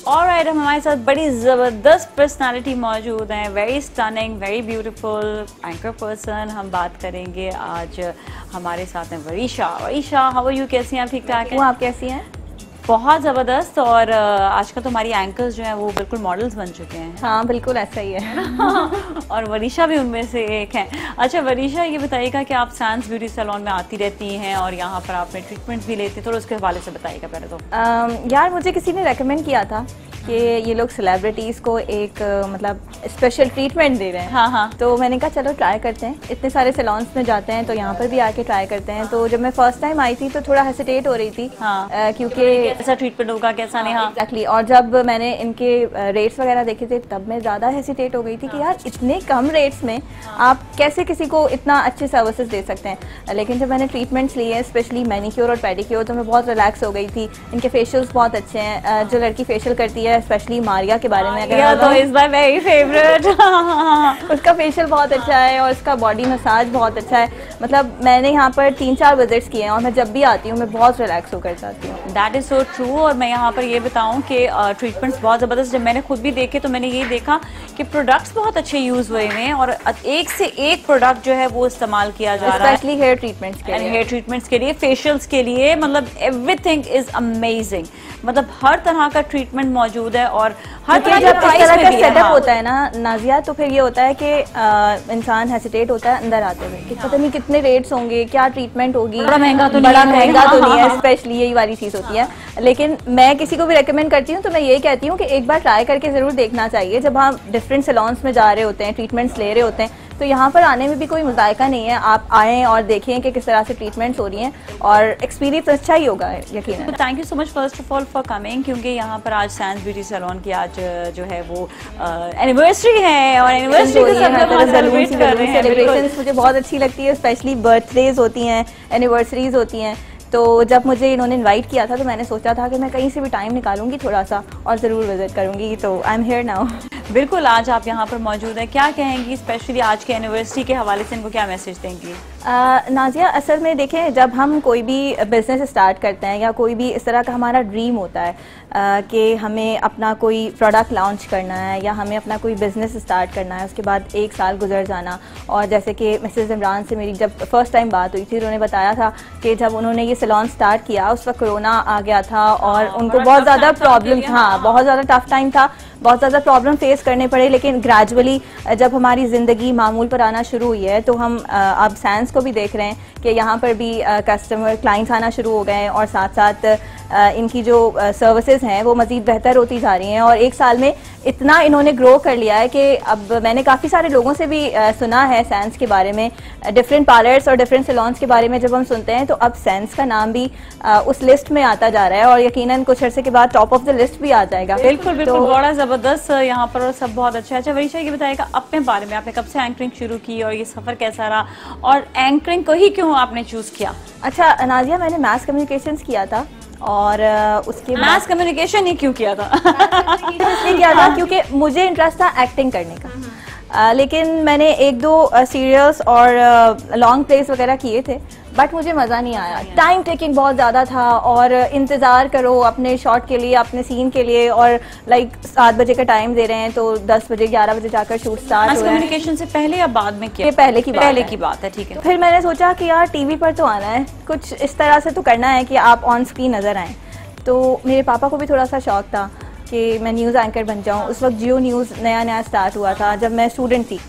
Alright, हम हमारे साथ बड़ी ज़बरदस्त पर्सनालिटी मौजूद हैं, very stunning, very beautiful anchor person. हम बात करेंगे आज, हमारे साथ हैं Varisha. Varisha, how are you? कैसी हैं आप? ठीक ठाक हैं? आप कैसी हैं? बहुत ज़बरदस्त। और आजकल तो हमारी एंकर्स जो हैं वो बिल्कुल मॉडल्स बन चुके हैं। हाँ बिल्कुल ऐसा ही है। और वरीशा भी उनमें से एक हैं। अच्छा वरीशा, ये बताइएगा कि आप सैंस ब्यूटी सैलून में आती रहती हैं और यहाँ पर आपने ट्रीटमेंट भी लेती हैं, थोड़ा उसके हवाले से बताइएगा पहले तो। यार मुझे किसी ने रेकमेंड किया था कि ये लोग सेलिब्रिटीज़ को एक मतलब स्पेशल ट्रीटमेंट दे रहे हैं। हाँ हाँ। तो मैंने कहा चलो ट्राई करते हैं, इतने सारे सैलून्स में जाते हैं तो यहाँ पर भी आके ट्राई करते हैं। तो जब मैं फर्स्ट टाइम आई थी तो थोड़ा हेसिटेट हो रही थी। हाँ। क्योंकि कैसा ट्रीटमेंट होगा कैसा नहीं। हाँ एग्जैक्टली। और जब मैंने इनके रेट्स वगैरह देखे थे तब मैं ज़्यादा हेसिटेट हो गई थी कि यार इतने कम रेट्स में आप कैसे किसी को इतना अच्छे सर्विसेज दे सकते हैं। लेकिन जब मैंने ट्रीटमेंट्स लिए स्पेशली मैनीक्योर और पेडिक्योर तो मैं बहुत रिलैक्स हो गई थी। इनके फेशियल्स बहुत अच्छे हैं। जो लड़की फेशियल करती है स्पेशली मारिया के बारे में अगर तो इज माय वेरी फेवरेट। उसका फेशियल बहुत अच्छा है और उसका बॉडी मसाज बहुत अच्छा है। मतलब मैंने यहाँ पर 3-4 विजिट्स किए हैं और मैं जब भी आती हूँ मैं बहुत रिलैक्स होकर जाती हूँ। That is so true. और मैं यहाँ पर ये बताऊँ कि ट्रीटमेंट्स बहुत ज़बरदस्त, जब मैंने खुद भी देखे तो मैंने ये देखा कि प्रोडक्ट्स बहुत अच्छे यूज़ हुए हैं और एक से एक प्रोडक्ट जो है वो इस्तेमाल किया जा रहा है, स्पेशली हेयर ट्रीटमेंट्स के लिए। हेयर ट्रीटमेंट्स के लिए, फेशियल्स के लिए, मतलब एवरीथिंग इज अमेजिंग। मतलब हर तरह का ट्रीटमेंट मौजूद है और हर तरह जब इस तरह का सेटअप हाँ। होता है ना नाजिया, तो फिर ये होता है कि इंसान हेसिटेट होता है अंदर आते हुए कि पता नहीं कितने रेट्स होंगे, क्या ट्रीटमेंट होगी, बड़ा महंगा तो नहीं है। स्पेशली यही वाली चीज़ होती है। लेकिन मैं किसी को भी रेकमेंड करती हूँ तो मैं ये कहती हूँ कि एक बार ट्राई करके ज़रूर देखना चाहिए। जब हम डिफरेंट सैलून्स में जा रहे होते हैं, ट्रीटमेंट्स ले रहे होते हैं, तो यहाँ पर आने में भी कोई मुज़ायका नहीं है। आप आएँ और देखें कि किस तरह से ट्रीटमेंट्स हो रही हैं और एक्सपीरियंस अच्छा ही होगा यकीनन। Thank you so much first of all for coming, क्योंकि यहाँ पर आज सैंस ब्यूटी सैलून की आज जो है वो एनिवर्सरी है और एनिवर्सरी को सब लोग सेलिब्रेट कर रहे हैं। सेलिब्रेशंस मुझे बहुत अच्छी लगती है, स्पेशली बर्थडेज होती हैं, एनिवर्सरीज होती हैं। तो जब मुझे इन्होंने इनवाइट किया था तो मैंने सोचा था कि मैं कहीं से भी टाइम निकालूंगी थोड़ा सा और ज़रूर विजिट करूंगी। तो आई एम हियर नाउ। बिल्कुल, आज आप यहाँ पर मौजूद हैं, क्या कहेंगी स्पेशली आज के एनिवर्सरी के हवाले से, इनको क्या मैसेज देंगी? नाजिया, असल में देखें, जब हम कोई भी बिज़नेस स्टार्ट करते हैं या कोई भी इस तरह का हमारा ड्रीम होता है कि हमें अपना कोई प्रोडक्ट लॉन्च करना है या हमें अपना कोई बिज़नेस स्टार्ट करना है, उसके बाद 1 साल गुजर जाना। और जैसे कि मिसेस इमरान से मेरी जब फर्स्ट टाइम बात हुई थी, उन्होंने बताया था कि जब उन्होंने ये सैलून स्टार्ट किया उस वक्त कोरोना आ गया था और उनको बहुत ज़्यादा प्रॉब्लम, हाँ बहुत ज़्यादा टफ टाइम था, बहुत ज़्यादा प्रॉब्लम फेस करने पड़े। लेकिन ग्रेजुअली जब हमारी ज़िंदगी मामूल पर आना शुरू हुई है तो हम अब सैंस को भी देख रहे हैं कि यहाँ पर भी कस्टमर क्लाइंट्स आना शुरू हो गए हैं और साथ साथ इनकी जो सर्विसेज हैं वो मज़ीद बेहतर होती जा रही हैं। और 1 साल में इतना इन्होंने ग्रो कर लिया है कि अब मैंने काफ़ी सारे लोगों से भी सुना है सैंस के बारे में, डिफरेंट पार्लर्स और डिफरेंट सैलून्स के बारे में जब हम सुनते हैं तो अब सैंस का नाम भी उस लिस्ट में आता जा रहा है और यकीनन कुछ अर्से के बाद टॉप ऑफ द लिस्ट भी आ जाएगा। बिल्कुल बिल्कुल, बड़ा ज़बरदस्त यहाँ पर और सब बहुत अच्छा है। अच्छा वरीशा, ये बताइएगा अपने बारे में, आपने कब से एंकरिंग शुरू की और ये सफ़र कैसा रहा और एंकरिंग को ही क्यों आपने चूज़ किया? अच्छा नाजिया, मैंने मास कम्युनिकेशंस किया था और उसके मास कम्युनिकेशन ही क्यों किया था? इसलिए किया था क्योंकि मुझे इंटरेस्ट था एक्टिंग करने का। लेकिन मैंने 1-2 सीरियल्स और लॉन्ग प्लेस वगैरह किए थे बट मुझे मज़ा नहीं आया। टाइम टेकिंग बहुत ज़्यादा था और इंतज़ार करो अपने शॉट के लिए, अपने सीन के लिए, और लाइक 7 बजे का टाइम दे रहे हैं तो 10 बजे 11 बजे जाकर शूट स्टार्ट हो रहा है। कम्युनिकेशन से पहले या बाद में किया? पहले की बात है। ठीक है। फिर मैंने सोचा कि यार टीवी पर तो आना है, कुछ इस तरह से तो करना है कि आप ऑन स्क्रीन नज़र आएँ। तो मेरे पापा को भी थोड़ा सा शौक था कि मैं न्यूज़ एंकर बन जाऊँ। उस वक्त जियो न्यूज़ नया स्टार्ट हुआ था जब मैं स्टूडेंट थी।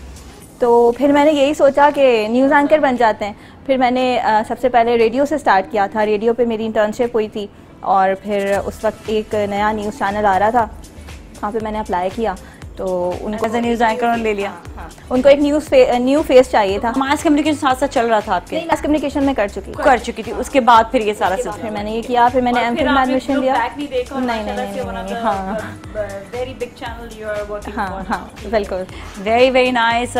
तो फिर मैंने यही सोचा कि न्यूज़ एंकर बन जाते हैं। फिर मैंने सबसे पहले रेडियो से स्टार्ट किया था, रेडियो पे मेरी इंटर्नशिप हुई थी और फिर उस वक्त एक नया न्यूज़ चैनल आ रहा था, वहाँ पे मैंने अप्लाई किया तो उनको न्यूज़ एंकर ले लिया। उनको एक न्यू फेस चाहिए था। मास कम्युनिकेशन साथ साथ चल रहा था आपके? मास कम्युनिकेशन में कर चुकी थी। उसके बाद फिर ये सारा सिलसिला फिर मैंने ये किया, फिर मैंने एमफिल में एडमिशन लिया। नहीं, हाँ very big channel you are working for. हाँ बिल्कुल, very nice.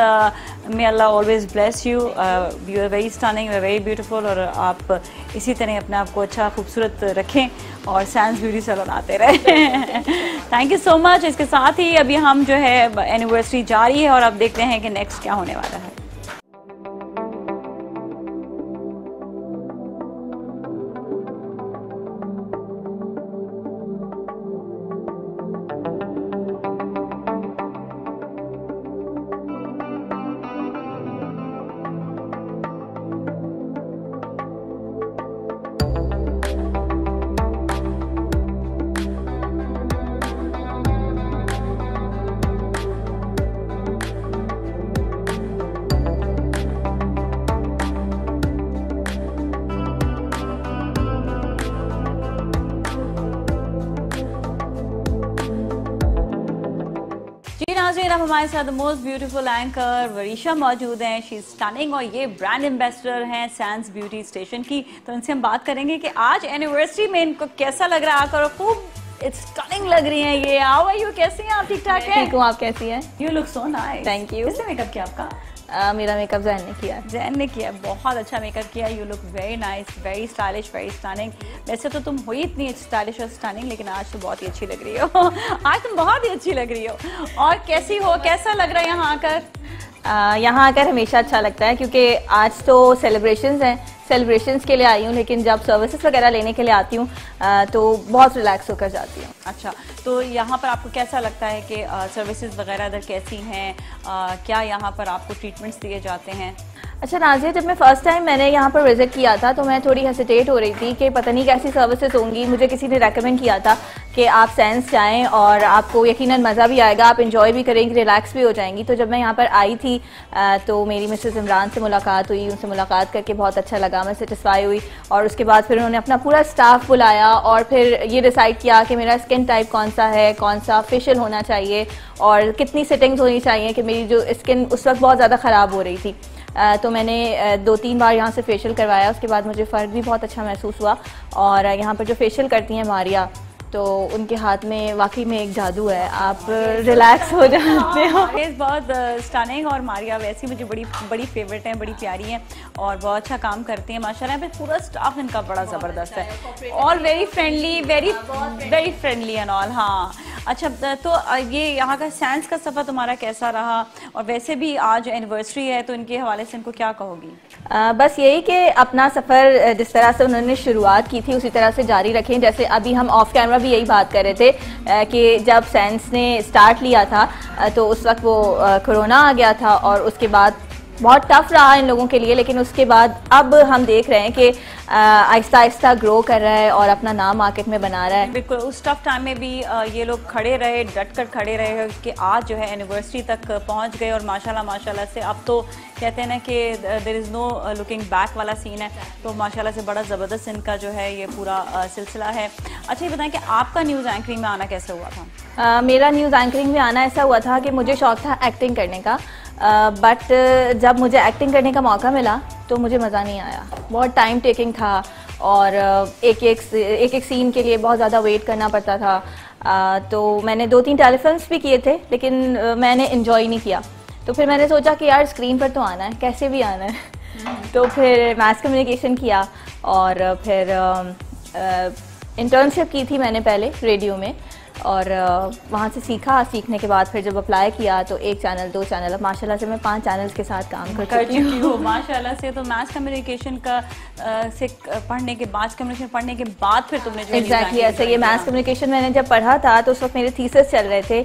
May Allah always bless you. You are very stunning, you are very beautiful और आप इसी तरह अपने आप को अच्छा खूबसूरत रखें और सैंस ब्यूटी सैलून आते रहे। Thank you so much. इसके साथ ही अभी हम जो है एनिवर्सरी जारी है और अब देखते हैं कि नेक्स्ट क्या होने वाला है। नाज़रीन, अब हमारे साथ मोस्ट ब्यूटीफुल एंकर वरीशा मौजूद हैं। शी इज स्टनिंग और ये ब्रांड एम्बेसडर हैं सैंस ब्यूटी स्टेशन की। तो इनसे हम बात करेंगे कि आज एनिवर्सरी में इनको कैसा लग रहा है आकर, खूब स्टनिंग लग रही हैं ये। हाउ आर यू, कैसी हैं आप? ठीक ठाक हैं? ठीक हूँ, आप कैसी हैं? You look so nice. Thank you. किसने मेकअप किया आपका? मेरा मेकअप जैन ने किया। जैन ने किया, बहुत अच्छा मेकअप किया। You look very nice, very stylish, very stunning. वैसे तो तुम हो ही इतनी स्टाइलिश और स्टनिंग, लेकिन आज तो बहुत ही अच्छी लग रही हो। आज तुम बहुत ही अच्छी लग रही हो। और कैसी हो, कैसा लग रहा है यहाँ आकर? यहाँ आकर हमेशा अच्छा लगता है, क्योंकि आज तो सेलिब्रेशंस हैं, सेलिब्रेशंस के लिए आई हूँ, लेकिन जब सर्विसेज वगैरह लेने के लिए आती हूँ तो बहुत रिलैक्स होकर जाती हूँ। अच्छा, तो यहाँ पर आपको कैसा लगता है कि सर्विसेज वगैरह इधर कैसी हैं? क्या यहाँ पर आपको ट्रीटमेंट्स दिए जाते हैं? अच्छा नाज़िया, जब मैं फ़र्स्ट टाइम मैंने यहाँ पर विज़िट किया था तो मैं थोड़ी हेसिटेट हो रही थी कि पता नहीं कैसी सर्विसेज होंगी। मुझे किसी ने रेकमेंड किया था कि आप सैंस जाएं और आपको यकीनन मज़ा भी आएगा, आप इंजॉय भी करेंगी, रिलैक्स भी हो जाएंगी। तो जब मैं यहाँ पर आई थी तो मेरी मिसेस इमरान से मुलाकात हुई, उनसे मुलाकात करके बहुत अच्छा लगा, मैं सेटिस्फाई हुई। और उसके बाद फिर उन्होंने अपना पूरा स्टाफ बुलाया और फिर ये डिसाइड किया कि मेरा स्किन टाइप कौन सा है, कौन सा फेशियल होना चाहिए और कितनी सेटिंग्स होनी चाहिए, कि मेरी जो स्किन उस वक्त बहुत ज़्यादा ख़राब हो रही थी। तो मैंने 2-3 बार यहाँ से फेशियल करवाया, उसके बाद मुझे फ़र्क भी बहुत अच्छा महसूस हुआ। और यहाँ पर जो फेशियल करती हैं मारिया, तो उनके हाथ में वाकई में एक जादू है, आप रिलैक्स हो जाते हो। बहुत स्टनिंग, और मारिया वैसी मुझे बड़ी फेवरेट हैं, बड़ी प्यारी हैं और बहुत अच्छा काम करती हैं माशाल्लाह। यहाँ पे पूरा स्टाफ इनका बड़ा ज़बरदस्त है, all very friendly, very friendly and all. हाँ अच्छा, तो ये यहाँ का सैंस का सफ़र तुम्हारा कैसा रहा? और वैसे भी आज एनिवर्सरी है तो इनके हवाले से इनको क्या कहोगी? बस यही कि अपना सफ़र जिस तरह से उन्होंने शुरुआत की थी उसी तरह से जारी रखें। जैसे अभी हम ऑफ कैमरा भी यही बात कर रहे थे कि जब सैंस ने स्टार्ट लिया था तो उस वक्त वो कोरोना आ गया था और उसके बाद बहुत टफ रहा इन लोगों के लिए, लेकिन उसके बाद अब हम देख रहे हैं कि आहिस्ता आहिस्ता ग्रो कर रहा है और अपना नाम मार्केट में बना रहा है। बिल्कुल, उस टफ टाइम में भी ये लोग खड़े रहे, डट कर खड़े रहे कि आज जो है एनिवर्सरी तक पहुंच गए। और माशाल्लाह से अब तो कहते हैं ना कि there is no looking back वाला सीन है। तो माशाल्लाह से बड़ा ज़बरदस्त इनका जो है ये पूरा सिलसिला है। अच्छा, ये बताएं कि आपका न्यूज़ एंकरिंग में आना कैसे हुआ था? मेरा न्यूज़ एंकरिंग में आना ऐसा हुआ था कि मुझे शौक़ था एक्टिंग करने का, बट जब मुझे एक्टिंग करने का मौका मिला तो मुझे मज़ा नहीं आया। बहुत टाइम टेकिंग था और एक एक सीन के लिए बहुत ज़्यादा वेट करना पड़ता था। तो मैंने 2-3 टेलीफिल्म्स भी किए थे, लेकिन मैंने इन्जॉय नहीं किया। तो फिर मैंने सोचा कि यार स्क्रीन पर तो आना है, कैसे भी आना है। तो फिर मास कम्युनिकेशन किया और फिर इंटर्नशिप की थी मैंने पहले रेडियो में, और वहाँ से सीखने के बाद फिर जब अप्लाई किया तो 1 चैनल 2 चैनल, अब माशाल्लाह से मैं 5 चैनल्स के साथ काम कर चुकी हूँ माशाल्लाह से। तो मास कम्युनिकेशन का से पढ़ने के बाद फिर तुमने जो एग्जैक्टली ऐसे ये मास कम्युनिकेशन मैंने जब पढ़ा था तो उस वक्त मेरे थीसिस चल रहे थे,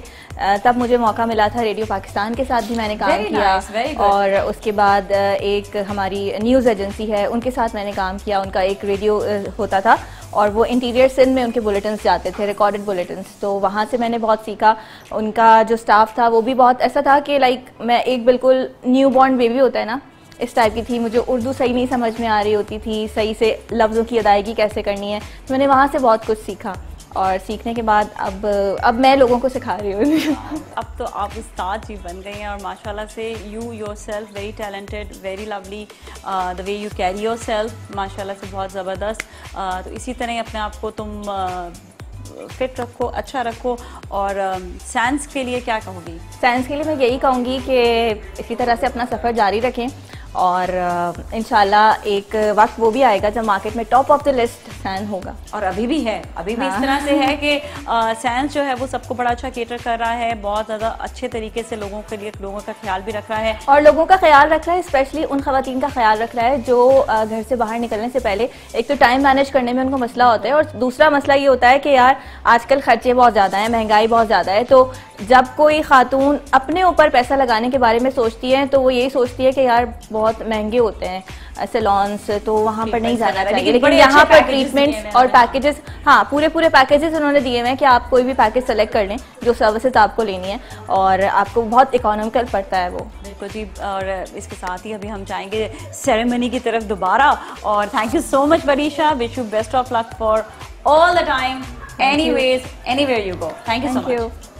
तब मुझे मौका मिला था रेडियो पाकिस्तान के साथ भी मैंने काम किया। और उसके बाद एक हमारी न्यूज़ एजेंसी है, उनके साथ मैंने काम किया। उनका एक रेडियो होता था और वो इंटीरियर सिंध में उनके बुलेटिन्स जाते थे, रिकॉर्डेड बुलेटिन्स। तो वहाँ से मैंने बहुत सीखा। उनका जो स्टाफ था वो भी बहुत ऐसा था कि लाइक मैं एक बिल्कुल न्यू बॉर्न बेबी होता है ना, इस टाइप की थी। मुझे उर्दू सही नहीं समझ में आ रही होती थी, सही से लफ्ज़ों की अदायगी कैसे करनी है। तो मैंने वहाँ से बहुत कुछ सीखा और सीखने के बाद अब मैं लोगों को सिखा रही हूँ। अब तो आप उस्ताद जी बन गई हैं और माशाल्लाह से you yourself very talented, very lovely, the way you carry yourself माशाल्लाह से बहुत ज़बरदस्त। तो इसी तरह अपने आप को तुम फिट रखो, अच्छा रखो। और सैंस के लिए क्या कहोगी? सैंस के लिए मैं यही कहूँगी कि इसी तरह से अपना सफ़र जारी रखें और इंशाल्लाह एक वक्त वो भी आएगा जब मार्केट में टॉप ऑफ द लिस्ट सैन होगा। और अभी भी है, अभी भी इस तरह से है कि सैंस जो है वो सबको बड़ा अच्छा केटर कर रहा है, बहुत ज़्यादा अच्छे तरीके से लोगों के लिए लोगों का ख्याल भी रख रहा है और लोगों का ख्याल रख रहा है, स्पेशली उन ख़वातीन का ख्याल रख रहा है जो घर से बाहर निकलने से पहले एक तो टाइम मैनेज करने में उनको मसला होता है और दूसरा मसला ये होता है कि यार आजकल खर्चे बहुत ज़्यादा हैं, महंगाई बहुत ज़्यादा है। तो जब कोई खातून अपने ऊपर पैसा लगाने के बारे में सोचती है तो वो यही सोचती है कि यार बहुत महंगे होते हैं सैलून्स, तो वहाँ पर नहीं जाना चाहिए। लेकिन यहाँ पर ट्रीटमेंट्स और पैकेजेस, हाँ पूरे पैकेजेस उन्होंने दिए हुए हैं कि आप कोई भी पैकेज सेलेक्ट कर लें जो सर्विसेज आपको लेनी है और आपको बहुत इकोनॉमिकल पड़ता है वो। बिल्कुल जी। और इसके साथ ही अभी हम जाएंगे सेरेमनी की तरफ दोबारा। और thank you so much Warisha, wish you best of luck for all the time, anyways, anywhere you go. Thank you so much.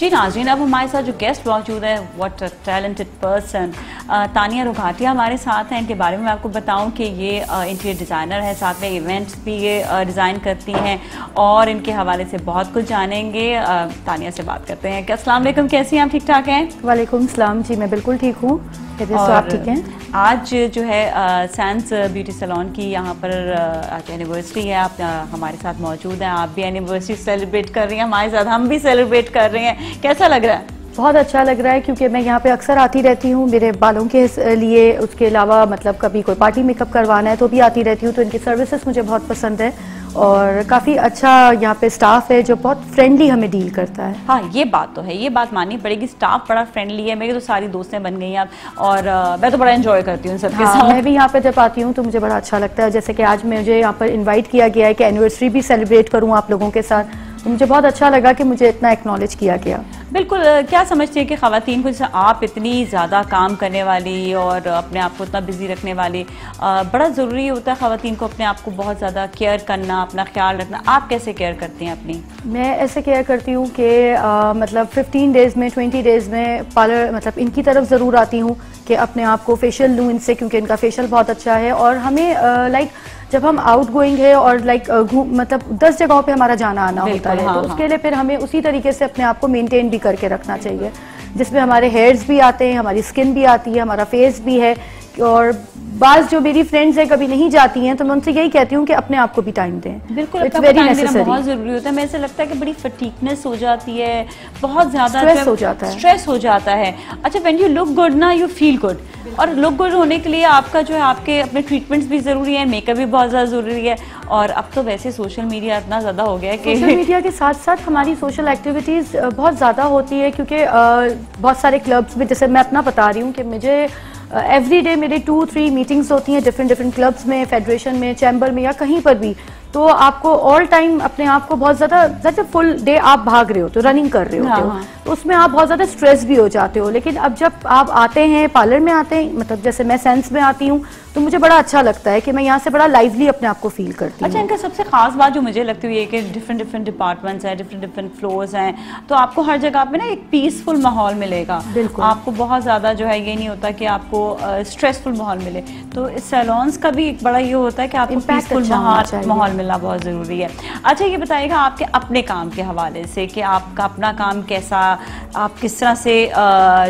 जी नाज़रीन, अब हमारे साथ जो गेस्ट मौजूद है, what a talented person, Tania Rughatia हमारे साथ हैं। इनके बारे में मैं आपको बताऊं कि ये इंटीरियर डिज़ाइनर है, साथ में इवेंट्स भी ये डिज़ाइन करती हैं और इनके हवाले से बहुत कुछ जानेंगे। तानिया से बात करते हैं। अस्सलाम वालेकुम, कैसी हैं आप? ठीक ठाक हैं? वालेकुम सलाम जी, मैं बिल्कुल ठीक हूँ। आप ठीक हैं? आज जो है सैंस ब्यूटी सैलून की यहाँ पर आज एनिवर्सरी है, आप हमारे साथ मौजूद हैं। आप भी एनिवर्सरी सेलिब्रेट कर रही हैं हमारे साथ, हम भी सेलिब्रेट कर रहे हैं। कैसा लग रहा है? बहुत अच्छा लग रहा है क्योंकि मैं यहाँ पे अक्सर आती रहती हूँ मेरे बालों के लिए। उसके अलावा मतलब कभी कोई पार्टी मेकअप करवाना है तो भी आती रहती हूँ, तो इनकी सर्विसेज मुझे बहुत पसंद है और काफ़ी अच्छा यहाँ पे स्टाफ है जो बहुत फ्रेंडली हमें डील करता है। हाँ, ये बात तो है, ये बात माननी पड़ेगी, स्टाफ बड़ा फ्रेंडली है। मेरी तो सारी दोस्तें बन गई हैं और मैं तो बड़ा एंजॉय करती हूँ सबके साथ। मैं भी यहाँ पे जब आती हूँ तो मुझे बड़ा अच्छा लगता है। जैसे कि आज मुझे यहाँ पर इन्वाइट किया गया है कि एनिवर्सरी भी सेलिब्रेट करूँ आप लोगों के साथ, तो मुझे बहुत अच्छा लगा कि मुझे इतना एक्नॉलेज किया गया। बिल्कुल। क्या समझती है कि ख़वातीन को, जैसे आप इतनी ज़्यादा काम करने वाली और अपने आप को इतना बिजी रखने वाली, बड़ा ज़रूरी होता है ख़वातीन को अपने आप को बहुत ज़्यादा केयर करना, अपना ख्याल रखना। आप कैसे केयर करती हैं अपनी? मैं ऐसे केयर करती हूँ कि मतलब 15 डेज़ में 20 डेज़ में पार्लर मतलब इनकी तरफ ज़रूर आती हूँ कि अपने आप को फेशियल लूँ इनसे, क्योंकि इनका फेशियल बहुत अच्छा है। और हमें लाइक जब हम आउट गोइंग है और लाइक मतलब 10 जगहों पे हमारा जाना आना होता है, तो उसके लिए फिर हमें उसी तरीके से अपने आप को मेंटेन भी करके रखना चाहिए, जिसमें हमारे हेयर्स भी आते हैं, हमारी स्किन भी आती है, हमारा फेस भी है। और बाज जो मेरी फ्रेंड्स हैं कभी नहीं जाती हैं तो मैं उनसे यही कहती हूँ कि अपने आप को भी टाइम दें। बिल्कुल, इट्स वेरी नेसेसरी, बहुत ज़रूरी होता है। मैं ऐसे लगता है कि बड़ी फटीकनेस हो जाती है, बहुत ज़्यादा स्ट्रेस हो जाता है। अच्छा, व्हेन यू लुक गुड ना, यू फील गुड, और लुक गुड होने के लिए आपका जो है आपके अपने ट्रीटमेंट्स भी ज़रूरी है, मेकअप भी बहुत ज़्यादा ज़रूरी है। और अब तो वैसे सोशल मीडिया इतना ज़्यादा हो गया है कि सोशल मीडिया के साथ साथ हमारी सोशल एक्टिविटीज़ बहुत ज़्यादा होती है, क्योंकि बहुत सारे क्लब्स में, जैसे मैं अपना बता रही हूँ कि मुझे एवरी डे मेरे 2-3 मीटिंग्स होती हैं डिफरेंट क्लब्स में, फेडरेशन में, चैम्बर में या कहीं पर भी। तो आपको ऑल टाइम अपने आप को बहुत ज़्यादा फुल डे आप भाग रहे हो तो रनिंग कर रहे होते हो, तो उसमें आप बहुत ज़्यादा स्ट्रेस भी हो जाते हो। लेकिन अब जब आप आते हैं पार्लर में आते हैं, मतलब जैसे मैं सेंस में आती हूँ, तो मुझे बड़ा अच्छा लगता है कि मैं यहाँ से बड़ा लाइवली अपने आप को फील करती हूँ। अच्छा, इनका सबसे खास बात जो मुझे लगती है कि डिफरेंट डिपार्टमेंट्स हैं, डिफरेंट फ्लोर्स हैं, तो आपको हर जगह पे ना एक पीसफुल माहौल मिलेगा। बिल्कुल, आपको बहुत ज़्यादा जो है ये नहीं होता कि आपको स्ट्रेसफुल माहौल मिले। तो इस सैलून्स का भी एक बड़ा ये होता है कि आपको पीसफुल माहौल मिलना बहुत ज़रूरी है। अच्छा, ये बताइएगा आपके अपने काम के हवाले से कि आपका अपना काम कैसा, आप किस तरह से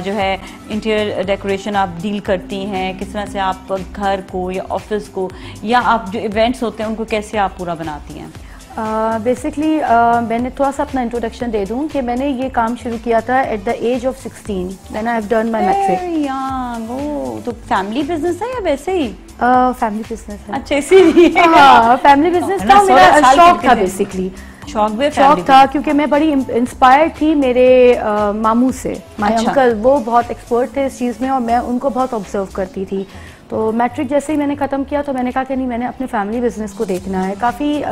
जो है इंटीरियर डेकोरेशन आप डील करती हैं, किस तरह से आप घर को या ऑफिस को या आप जो इवेंट्स होते हैं उनको कैसे आप पूरा बनाती हैं? बेसिकली मैंने थोड़ा सा अपना इंट्रोडक्शन दे दूं कि मैंने ये काम शुरू किया था at the age of 16 when I have done my matric. तो फैमिली बिजनेस है या वैसे ही? फैमिली बिजनेस है। अच्छा, इसीलिए हाँ, फैमिली बिजनेस था, मेरा शौक था बेसिकली। शौक था क्योंकि मैं बड़ी इंस्पायर्ड थी मेरे मामू से। माय अंकल वो बहुत एक्सपर्ट थे इस चीज़ में और मैं उनको बहुत ऑब्जर्व करती थी। तो मैट्रिक जैसे ही मैंने ख़त्म किया तो मैंने कहा कि नहीं, मैंने अपने फैमिली बिजनेस को देखना है। काफ़ी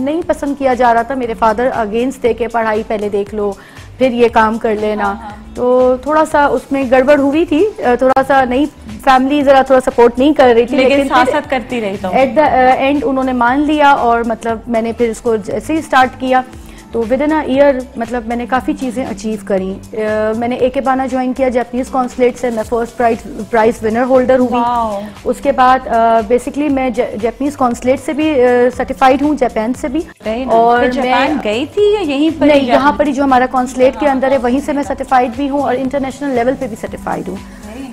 नहीं पसंद किया जा रहा था, मेरे फादर अगेंस्ट थे कि पढ़ाई पहले देख लो फिर ये काम कर लेना। तो थोड़ा सा उसमें गड़बड़ हुई थी, थोड़ा सा नहीं, फैमिली ज़रा थोड़ा सपोर्ट नहीं कर रही थी, लेकिन साथ करती रही। तो एट द एंड उन्होंने मान लिया और मतलब मैंने फिर इसको जैसे ही स्टार्ट किया तो विद इन अ ईयर मतलब मैंने काफ़ी चीज़ें अचीव करी। मैंने एकेबाना ज्वाइन किया जापानीज़ कॉन्सुलेट से, मैं फर्स्ट प्राइज विनर होल्डर हुई। उसके बाद बेसिकली मैं जापानीज़ कॉन्सुलेट से भी सर्टिफाइड हूँ, जापान से भी। और मैं गई थी या यहीं पर? नहीं, यहाँ पर ही जो हमारा कॉन्सुलेट के अंदर है वहीं से मैं सर्टिफाइड भी हूँ और इंटरनेशनल लेवल पे भी सर्टिफाइड हूँ,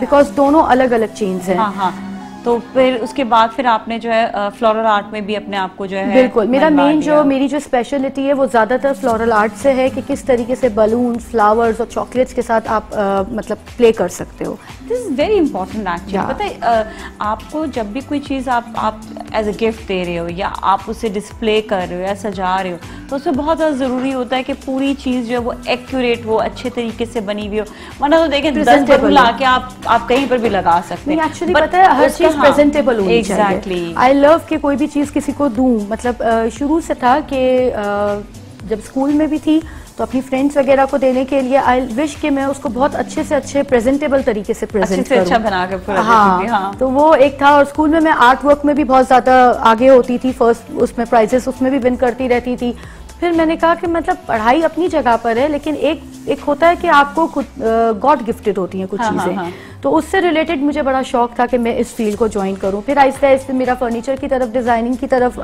बिकॉज दोनों अलग अलग चेन्स हैं। तो फिर उसके बाद फिर आपने जो है फ्लोरल आर्ट में भी अपने आप को जो है, बिल्कुल, मेरी जो स्पेशलिटी है वो ज़्यादातर फ्लोरल आर्ट से है कि किस तरीके से बलून, फ्लावर्स और चॉकलेट्स के साथ आप मतलब प्ले कर सकते हो। This is very important actually. पता है आपको जब भी कोई चीज़ आप एज अ गिफ्ट दे रहे हो या आप उसे डिस्प्ले कर रहे हो या सजा रहे हो, तो उसमें बहुत ज़्यादा ज़रूरी होता है कि पूरी चीज़ जो है वो एक्यूरेट, वो अच्छे तरीके से बनी हुई हो। वरना तो देखें 10 बलून ला के आप कहीं पर भी लगा सकते हैं। एक्चुअली पता है हर चीज़ प्रेजेंटेबल होनी चाहिए। आई लव कि कोई भी चीज़ किसी को दूं, मतलब शुरू से था कि जब स्कूल में भी थी तो अपनी फ्रेंड्स वगैरह को देने के लिए आई विश कि मैं उसको बहुत अच्छे से अच्छे प्रेजेंटेबल तरीके से प्रेजेंट करूं, अच्छा बना के पूरा। हाँ, तो वो एक था। और स्कूल में मैं आर्ट वर्क में भी बहुत ज़्यादा आगे होती थी, फर्स्ट उसमें प्राइजेस उसमें भी विन करती रहती थी। फिर मैंने कहा कि मतलब पढ़ाई अपनी जगह पर है, लेकिन एक होता है कि आपको खुद गॉड गिफ्टेड होती हैं कुछ चीज़ें। तो उससे रिलेटेड मुझे बड़ा शौक था कि मैं इस फील्ड को ज्वाइन करूं। फिर आहिस्ता आहिस्ता मेरा फर्नीचर की तरफ, डिज़ाइनिंग की तरफ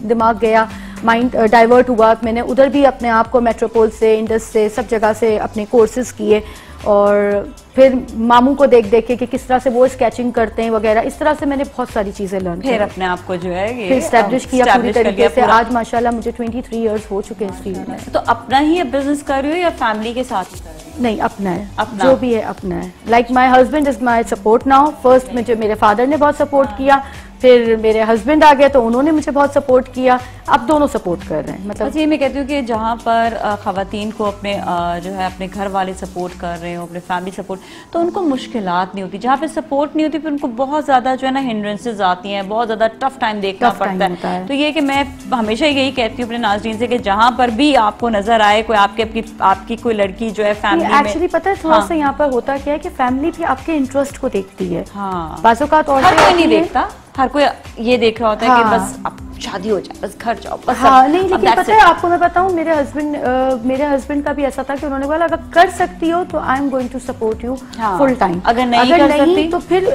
दिमाग गया, माइंड डाइवर्ट हुआ। मैंने उधर भी अपने आप को मेट्रोपोल से, इंडस से, सब जगह से अपने कोर्सेज किए, और फिर मामू को देख देख के कि किस तरह से वो स्केचिंग करते हैं वगैरह, इस तरह से मैंने बहुत सारी चीज़ें लर्न की। फिर अपने आप को जो है फिर एस्टैब्लिश किया पूरी तरीके से। आज माशाल्लाह मुझे 23 इयर्स हो चुके हैं इस फील्ड में। तो अपना ही बिजनेस कर रही हो या फैमिली के साथ ही कर रही हो? नहीं, अपना है, अपना। जो भी है अपना है। Like my husband is my support now. First मुझे मेरे फादर ने बहुत सपोर्ट किया, फिर मेरे हस्बैंड आ गए तो उन्होंने मुझे बहुत सपोर्ट किया। अब दोनों सपोर्ट कर रहे हैं। मतलब ये मैं कहती हूँ कि जहाँ पर ख़वातीन को अपने जो है अपने घर वाले सपोर्ट कर रहे हो, अपने फैमिली सपोर्ट, तो उनको मुश्किलात नहीं होती। जहाँ पे सपोर्ट नहीं होती फिर उनको बहुत ज़्यादा जो है ना हिंड्रेंसेस आती हैं, बहुत ज़्यादा टफ टाइम देखना पड़ता है। तो ये कि मैं हमेशा यही कहती हूँ अपने नाज़रीन से कि जहाँ पर भी आपको नजर आए कोई आपकी कोई लड़की जो है फैमिली में, एक्चुअली पता है थोड़ा सा यहाँ पर होता क्या है कि फैमिली भी आपके इंटरेस्ट को देखती है। हाँ, बाज़-औक़ात और हर कोई नहीं देखता, हर कोई ये देख रहा होता है कि बस अब शादी हो जाए, बस घर जाओ, बस। हाँ, नहीं, लेकिन पता है आपको मैं बताऊं, मेरे हस्बैंड का भी ऐसा था कि उन्होंने बोला अगर कर सकती हो तो I am going to support you full time. अगर नहीं तो फिर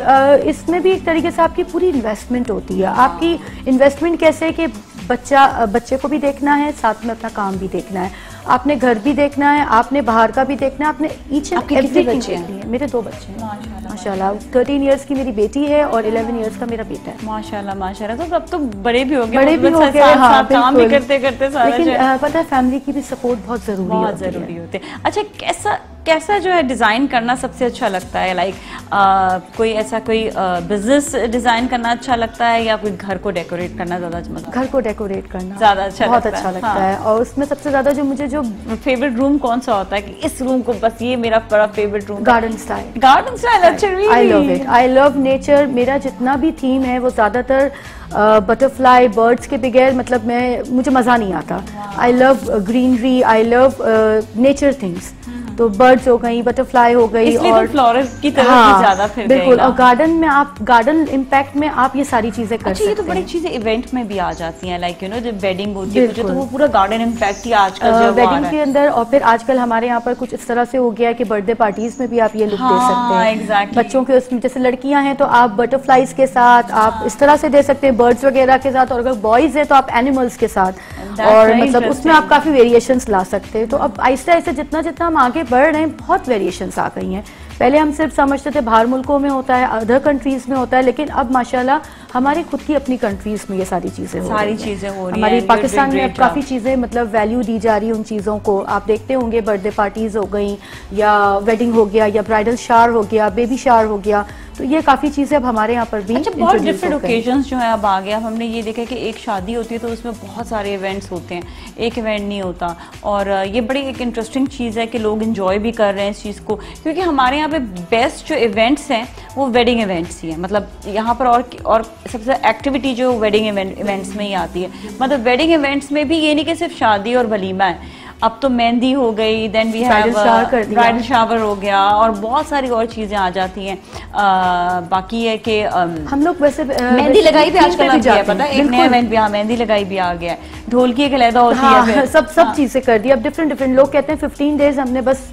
इसमें भी एक तरीके से आपकी पूरी इन्वेस्टमेंट होती है। आपकी इन्वेस्टमेंट कैसे है कि बच्चे को भी देखना है, साथ में अपना काम भी देखना है, आपने घर भी देखना है, आपने बाहर का भी देखना है, आपने ईच एंड एवरीथिंग देखनी है। मेरे 2 बच्चे हैं माशाल्लाह। 13 इयर्स की मेरी बेटी है और 11 इयर्स का मेरा बेटा है। माशाल्लाह माशाल्लाह। तो अब तो बड़े भी हो गए, हाँ, काम भी करते करते सारा। लेकिन पता है फैमिली की भी सपोर्ट बहुत जरूरी होते है। अच्छा, कैसा जो है डिज़ाइन करना सबसे अच्छा लगता है? लाइक कोई ऐसा कोई बिजनेस डिज़ाइन करना अच्छा लगता है या कोई घर को डेकोरेट करना ज़्यादा? घर को डेकोरेट करना ज़्यादा अच्छा बहुत अच्छा लगता है। और उसमें सबसे ज़्यादा जो मुझे जो फेवरेट रूम कौन सा होता है कि इस रूम को बस ये मेरा बड़ा फेवरेट रूम? Garden style. अच्छा, I love it, I love nature. मेरा जितना भी थीम है वो ज़्यादातर बटरफ्लाई, बर्ड्स के बगैर मतलब मुझे मज़ा नहीं आता। I love greenery, I love nature things. तो बर्ड्स हो गई, बटरफ्लाई हो गई, और फ्लोरल की तरफ ज्यादा फिर बिल्कुल। और गार्डन में आप गार्डन इम्पैक्ट में आप ये सारी चीजें कर सकते हैं। ये तो बड़ी चीजें इवेंट में भी आ जाती हैं, लाइक जब वेडिंग होती है तो वो पूरा गार्डन इम्पैक्ट ही आजकल वेडिंग के अंदर। और फिर आजकल हमारे यहाँ पर कुछ इस तरह से हो गया है कि बर्थडे पार्टीज में भी आप ये लुक दे सकते हैं। एग्जैक्टली। बच्चों के उसमें जैसे लड़कियां हैं तो आप बटरफ्लाईज के साथ आप इस तरह से दे सकते हैं, बर्ड्स वगैरह के साथ, और अगर बॉयज है तो आप एनिमल्स के साथ, और मतलब उसमें आप काफी वेरिएशंस ला सकते हैं। तो अब आहिस्ता आहिस्ता जितना जितना हम आगे बढ़ रहे हैं बहुत वेरिएशंस आ गई हैं। पहले हम सिर्फ समझते थे बाहर मुल्कों में होता है, अदर कंट्रीज में होता है, लेकिन अब माशाल्लाह हमारी खुद की अपनी कंट्रीज में ये सारी चीजें हो रही हैं। हमारी पाकिस्तान में अब काफी चीजें मतलब वैल्यू दी जा रही है उन चीजों को। आप देखते होंगे बर्थडे पार्टीज हो गई, या वेडिंग हो गया, या ब्राइडल शावर हो गया, बेबी शावर हो गया, तो ये काफी चीजें अब हमारे यहाँ पर भी। अच्छा, बहुत डिफरेंट ओकेजन्स जो है अब आ गया। हमने ये देखा कि एक शादी होती है तो उसमें बहुत सारे इवेंट्स होते हैं, एक इवेंट नहीं होता। और ये बड़ी एक इंटरेस्टिंग चीज़ है कि लोग इंजॉय भी कर रहे हैं इस चीज़ को, क्योंकि हमारे यहाँ पे बेस्ट जो इवेंट्स हैं वो वेडिंग इवेंट्स ही हैं। मतलब यहाँ पर और सबसे एक्टिविटी जो वेडिंग इवेंट्स में ही आती है। मतलब वेडिंग इवेंट्स में भी ये नहीं कि सिर्फ शादी और वलीमा है, अब तो मेहंदी हो गई, then we have bridal shower हो गया, और बहुत सारी और चीजें आ जाती हैं। बाकी है कि हम लोग वैसे मेहंदी लगाई भी आजकल आ गया है, पता है, एक नया इवेंट भी, हाँ, मेहंदी लगाई भी आ गया है, ढोलकी एक अलग होती है, सब चीजें कर दी। अब डिफरेंट लोग कहते हैं 15 डेज हमने बस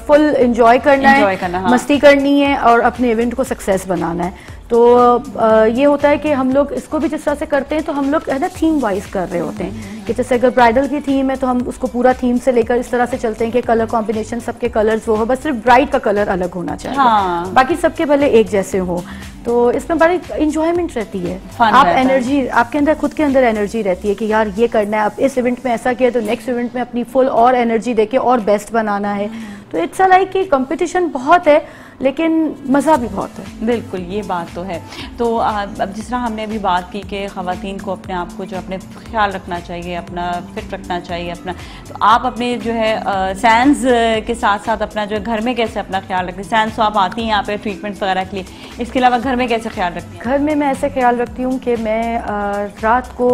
फुल एंजॉय करना है, मस्ती करनी है और अपने इवेंट को सक्सेस बनाना है। तो ये होता है कि हम लोग इसको भी जिस तरह से करते हैं तो हम लोग है ना थीम वाइज कर रहे होते हैं कि जैसे अगर ब्राइडल की थीम है तो हम उसको पूरा थीम से लेकर इस तरह से चलते हैं कि कलर कॉम्बिनेशन सबके कलर्स वो हो, बस सिर्फ ब्राइड का कलर अलग होना चाहिए। हाँ। बाकी सबके भले एक जैसे हो। तो इसमें बड़ी इंजॉयमेंट रहती है, आप एनर्जी आपके अंदर खुद के अंदर एनर्जी रहती है कि यार ये करना है, अब इस इवेंट में ऐसा किया तो नेक्स्ट इवेंट में अपनी फुल और एनर्जी देके और बेस्ट बनाना है। तो इट्स लाइक कि कंपटीशन बहुत है लेकिन मज़ा भी बहुत है। बिल्कुल, ये बात तो है। तो अब जिस तरह हमने अभी बात की कि ख़वातीन को अपने आप को जो अपने ख्याल रखना चाहिए, अपना फिट रखना चाहिए अपना, तो आप अपने जो है सैंस के साथ साथ अपना जो है घर में कैसे अपना ख्याल रखते हैं? सैंस तो आप आती हैं यहाँ पे ट्रीटमेंट्स वगैरह के लिए, इसके अलावा घर में कैसे ख्याल रखती हैं? घर में मैं ऐसे ख्याल रखती हूँ कि मैं रात को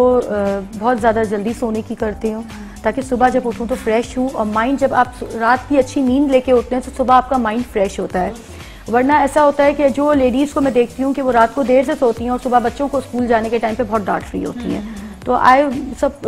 बहुत ज़्यादा जल्दी सोने की करती हूँ ताकि सुबह जब उठूँ तो फ्रेश हूँ, और माइंड जब आप रात की अच्छी नींद लेके उठते हैं तो सुबह आपका माइंड फ्रेश होता है। वरना ऐसा होता है कि जो लेडीज़ को मैं देखती हूँ कि वो रात को देर से सोती हैं और सुबह बच्चों को स्कूल जाने के टाइम पे बहुत डांट रही होती हैं। तो आई सब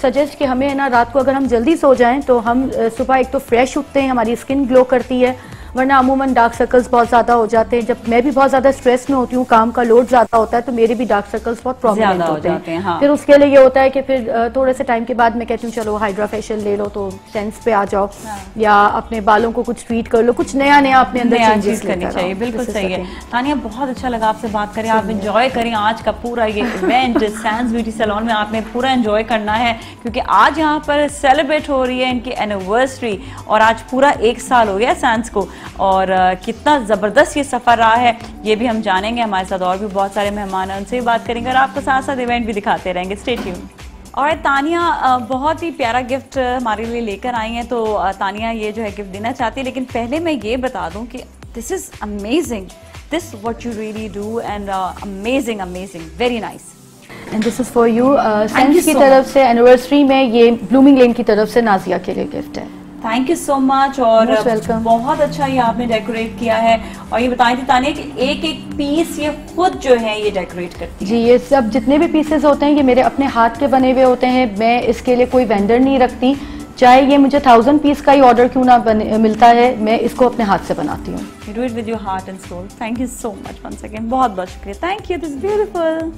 सजेस्ट कि हमें ना रात को अगर हम जल्दी सो जाएं तो हम सुबह एक तो फ्रेश उठते हैं, हमारी स्किन ग्लो करती है, वरना अमूमन डार्क सर्कल्स बहुत ज़्यादा हो जाते हैं। जब मैं भी बहुत ज़्यादा स्ट्रेस में होती हूँ, काम का लोड ज़्यादा होता है, तो मेरे भी डार्क सर्कल्स बहुत प्रॉब्लम होते हैं। हाँ। फिर उसके लिए ये होता है कि फिर थोड़े से टाइम के बाद मैं कहती हूँ चलो हाइड्रा फेशियल ले लो तो सेंस पे आ जाओ, या अपने बालों को कुछ ट्रीट कर लो, कुछ नया नया अपने अंदर चेंजेस करनी चाहिए। बिल्कुल सही है। तानिया, बहुत अच्छा लगा आपसे बात करें, आप एंजॉय करें आज का पूरा ये इवेंट सैंस ब्यूटी सैलून में आपने पूरा एंजॉय करना है, क्योंकि आज यहाँ पर सेलिब्रेट हो रही है इनकी एनिवर्सरी, और आज पूरा 1 साल हो गया सैंस को, और कितना ज़बरदस्त ये सफ़र रहा है ये भी हम जानेंगे। हमारे साथ और भी बहुत सारे मेहमान हैं, उनसे भी बात करेंगे और आपको साथ साथ इवेंट भी दिखाते रहेंगे। Stay tune. और तानिया बहुत ही प्यारा गिफ्ट हमारे लिए लेकर आई हैं, तो तानिया ये जो है गिफ्ट देना चाहती है, लेकिन पहले मैं ये बता दूं कि this is amazing, this what you really do, and amazing amazing, very nice. And this is for you, sense की तरफ से एनिवर्सरी में ये ब्लूमिंग लेन की तरफ से नाजिया के लिए गिफ्ट है। थैंक यू सो मच, और बहुत अच्छा ये आपने डेकोरेट किया है। और ये बताई थी तानिया कि एक एक पीस ये खुद जो है ये डेकोरेट करती है। जी, ये सब जितने भी पीसेस होते हैं ये मेरे अपने हाथ के बने हुए होते हैं, मैं इसके लिए कोई वेंडर नहीं रखती, चाहे ये मुझे 1000 पीस का ही ऑर्डर क्यों ना मिलता है, मैं इसको अपने हाथ से बनाती हूँ। You do it with your heart and soul. Thank you so much once again. बहुत बहुत शुक्रिया। Thank you. This is beautiful.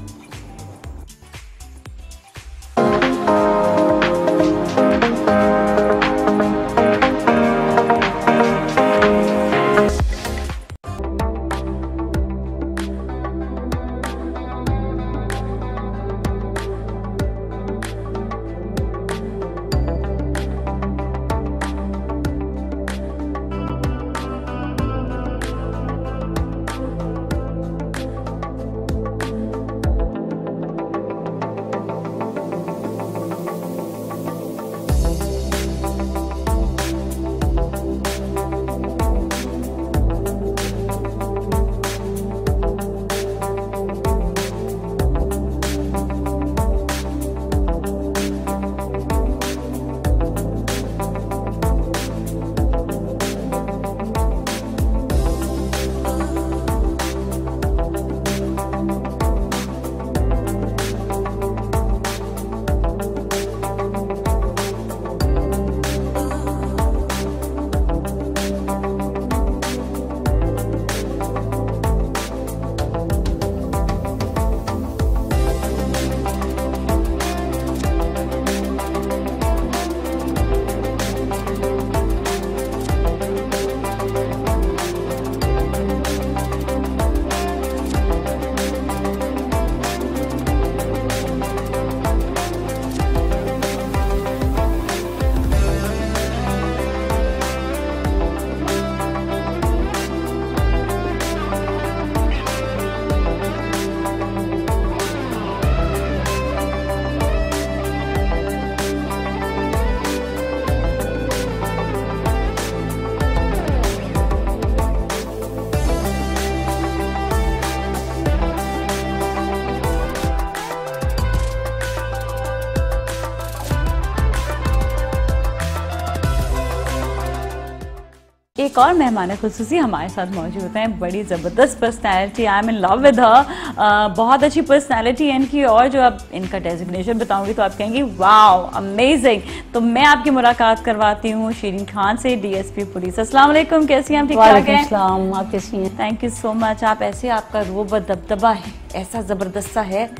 एक और मेहमान खुसूसी हमारे साथ मौजूद हैं, बड़ी ज़बरदस्त personality, I am in love with her, बहुत अच्छी पर्सनैलिटी है इनकी, और जो अब इनका डेजिग्नेशन बताऊंगी तो आप कहेंगी वाओ अमेजिंग। तो मैं आपकी मुलाकात करवाती हूँ शिरीन खान से, डीएसपी पुलिस। अस्सलाम वालेकुम, कैसी हैं आप? ठीक ठाक हैं? अस्सलाम, आप कैसी हैं? Thank you so much. आप ऐसे, आपका रूब दबदबा है ऐसा ज़बरदस्त सा है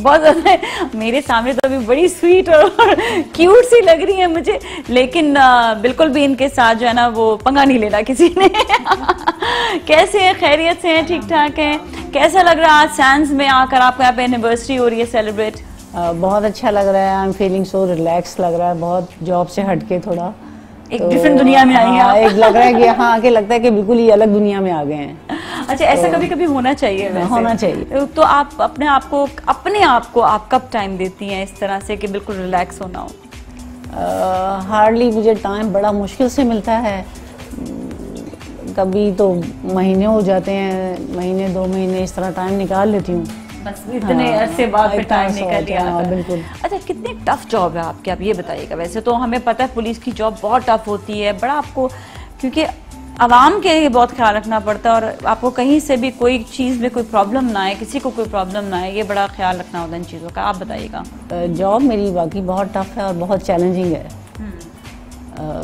बहुत ज़्यादा। मेरे सामने तो अभी बड़ी स्वीट और क्यूट सी लग रही है मुझे, लेकिन बिल्कुल भी इनके साथ जो है ना वो पंगा नहीं लेना किसी ने। कैसे हैं? खैरियत से हैं? ठीक ठाक हैं? कैसा लग रहा है आज सैंस में आकर? आपको यहाँ पे एनिवर्सरी हो रही है सेलिब्रेट? बहुत अच्छा लग रहा है, I am feeling so relax लग रहा है, बहुत जॉब से हटके थोड़ा एक डिफरेंट दुनिया में आई हैं। एक लग रहा है कि यहाँ आके लगता है कि बिल्कुल ही अलग दुनिया में आ गए हैं। अच्छा, ऐसा कभी कभी होना चाहिए, वैसे होना चाहिए। तो आप अपने आप को आप कब टाइम देती हैं इस तरह से कि बिल्कुल रिलैक्स होना हो? हार्डली मुझे टाइम बड़ा मुश्किल से मिलता है, कभी तो महीने हो जाते हैं, महीने 2 महीने इस तरह टाइम निकाल लेती हूँ, बस इतने अरसे बाद फिर टाइम निकल लिया। बिल्कुल। अच्छा, कितनी टफ जॉब है आपकी, आप ये बताइएगा। वैसे तो हमें पता है पुलिस की जॉब बहुत टफ होती है, बड़ा आपको, क्योंकि आवाम के लिए बहुत ख्याल रखना पड़ता है और आपको कहीं से भी कोई चीज़ में कोई प्रॉब्लम ना आए, किसी को कोई प्रॉब्लम ना आए, ये बड़ा ख्याल रखना होता है इन चीज़ों का। आप बताइएगा। जॉब मेरी वाकई बहुत टफ है और बहुत चैलेंजिंग है,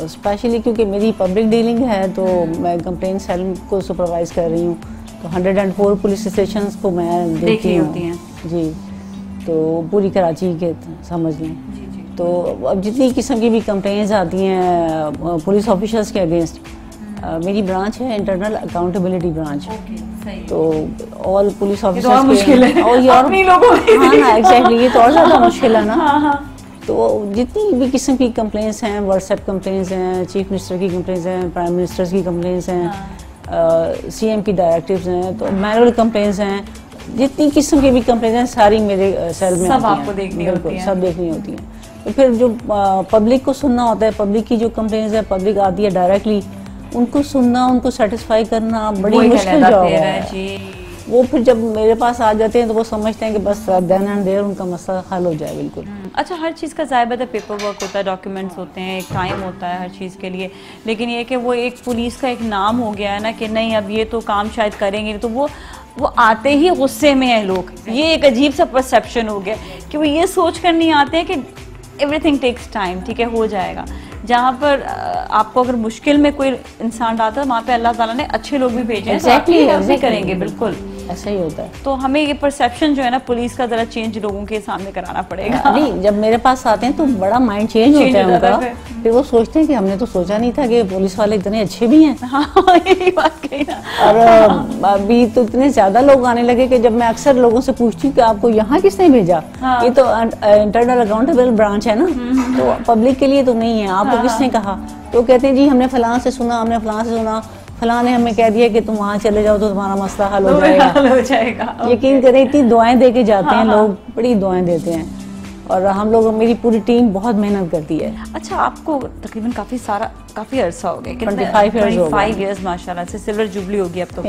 स्पेशली क्योंकि मेरी पब्लिक डीलिंग है, तो मैं कंप्लेंट सेल को सुपरवाइज कर रही हूँ, तो 104 पुलिस स्टेशंस को मैं देखती हूँ जी, तो पूरी कराची के समझ लें। तो अब जितनी किस्म की भी कंप्लेंट्स आती हैं पुलिस ऑफिसर्स के अगेंस्ट, मेरी ब्रांच है इंटरनल अकाउंटेबिलिटी ब्रांच, तो ऑल पुलिस ऑफिसर्स मुश्किल है और ये और हाँ ना एग्जैक्टली, ये तो और ज़्यादा मुश्किल है ना। हाँ। तो जितनी भी किस्म की कंप्लेंट्स हैं, व्हाट्सएप कंप्लेंट्स हैं, चीफ मिनिस्टर की कंप्लेंट्स हैं, प्राइम मिनिस्टर की कंप्लेंट्स हैं, सीएम की डायरेक्टिव्स हैं, तो मैनुअल कंप्लेंट्स हैं, जितनी किस्म की भी कंप्लेंट्स हैं सारी मेरे सेल में सब आपको देखनी होती हैं। सब देखनी होती हैं। तो फिर जो पब्लिक को सुनना होता है, पब्लिक की जो कंप्लेंट्स है, पब्लिक आती है डायरेक्टली, उनको सुनना, उनको सेटिस्फाई करना बड़ी मुश्किल जॉब है। वो फिर जब मेरे पास आ जाते हैं तो वो समझते हैं कि बस देन एंड देयर उनका मसला हल हो जाए बिल्कुल। अच्छा, हर चीज़ का ज़ायबत है, पेपर वर्क होता है, डॉक्यूमेंट्स होते हैं, एक टाइम होता है हर चीज़ के लिए, लेकिन ये कि वो एक पुलिस का एक नाम हो गया है ना कि नहीं अब ये तो काम शायद करेंगे, तो वो आते ही गुस्से में है लोग। ये एक अजीब सा परसेप्शन हो गया कि वो ये सोच कर नहीं आते हैं कि एवरीथिंग टेक्स टाइम, ठीक है हो जाएगा। जहाँ पर आपको अगर मुश्किल में कोई इंसान डालता है, वहाँ पे अल्लाह ताला ने अच्छे लोग भी भेजे हैं, exactly करेंगे, बिल्कुल ऐसा ही होता है। तो हमें ये परसेप्शन जो है ना पुलिस का जरा चेंज लोगों के सामने कराना पड़ेगा। नहीं, जब मेरे पास आते हैं तो बड़ा माइंड चेंज होता है उनका, फिर वो सोचते हैं कि हमने तो सोचा नहीं था कि पुलिस वाले इतने अच्छे भी हैं। हाँ, यही बात कही ना। और अभी तो इतने ज्यादा लोग आने लगे कि जब मैं अक्सर लोगों से पूछती हूँ कि आपको यहाँ किसने भेजा, ये तो इंटरनल अकाउंटेबल ब्रांच है ना, तो पब्लिक के लिए तो नहीं है, आपको किसने कहा? तो कहते हैं जी हमने फलां से सुना, हमने फलां से सुना, फलां ने हमें कह दिया कि तुम वहाँ चले जाओ तो तुम्हारा मसला हल हो जाएगा। यकीन करें इतनी दुआएं दे के जाते हैं लोग, बड़ी दुआएं देते हैं, और हम लोग, मेरी पूरी टीम बहुत मेहनत करती है। अच्छा, आपको तकरीबन काफी अरसा हो गया, 25 इयर्स माशाल्लाह से, सिल्वर जुबली होगी अब तो।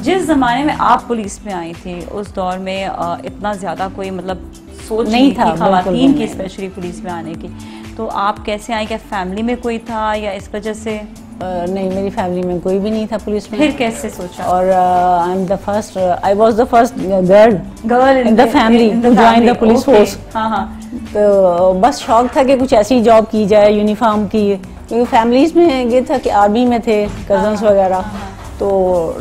जिस जमाने में आप पुलिस में आई थी उस दौर में इतना ज्यादा कोई मतलब सोच नहीं था खवातीन की स्पेशली पुलिस में आने की, तो आप कैसे आई? क्या फैमिली में कोई था या इस वजह से? नहीं, मेरी फैमिली में कोई भी नहीं था पुलिस में। फिर कैसे सोचा? और I was the first girl in the family to join the police force. तो बस शौक था कि कुछ ऐसी जॉब की जाए यूनिफॉर्म की, क्योंकि फैमिलीज में ये था कि आर्मी में थे कजन्स वगैरह, तो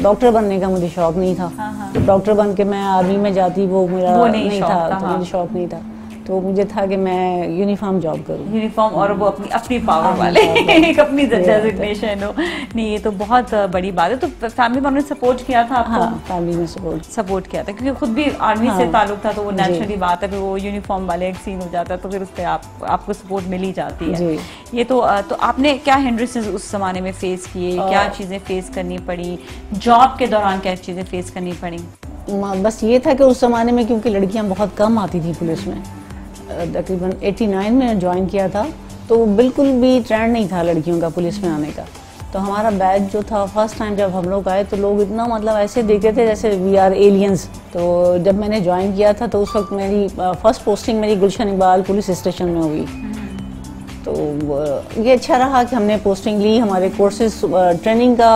डॉक्टर बनने का मुझे शौक नहीं था। तो डॉक्टर बन के मैं आर्मी में जाती, वो मेरा नहीं था, तो मुझे शौक नहीं था, तो मुझे था कि मैं यूनिफॉर्म जॉब करूँ, यूनिफॉर्म, और वो अपनी पावर वाले एक अपनी डेजिग्नेशन हो। नहीं, ये तो बहुत बड़ी बात है। तो फैमिली में उन्होंने सपोर्ट किया था आपको? हाँ, फैमिली में सपोर्ट किया था, क्योंकि खुद भी आर्मी से ताल्लुक था, तो वो नेचुरली बात है, फिर वो यूनिफॉर्म वाले एक सीन हो जाता है, तो फिर उस पर आपको सपोर्ट मिल ही जाती है। ये तो आपने क्या हिंड्रेंसेस उस जमाने में फेस किए, क्या चीज़ें फेस करनी पड़ी, जॉब के दौरान क्या चीज़ें फेस करनी पड़ी? बस ये था कि उस जमाने में क्योंकि लड़कियाँ बहुत कम आती थी पुलिस में, तकरीबन 89 में ज्वाइन किया था, तो बिल्कुल भी ट्रेंड नहीं था लड़कियों का पुलिस में आने का। तो हमारा बैच जो था, फर्स्ट टाइम जब हम लोग आए तो लोग इतना मतलब ऐसे देखते थे जैसे वी आर एलियंस। तो जब मैंने ज्वाइन किया था तो उस वक्त मेरी फर्स्ट पोस्टिंग मेरी गुलशन इकबाल पुलिस स्टेशन में हुई। तो ये अच्छा रहा कि हमने पोस्टिंग ली, हमारे कोर्सेज ट्रेनिंग का,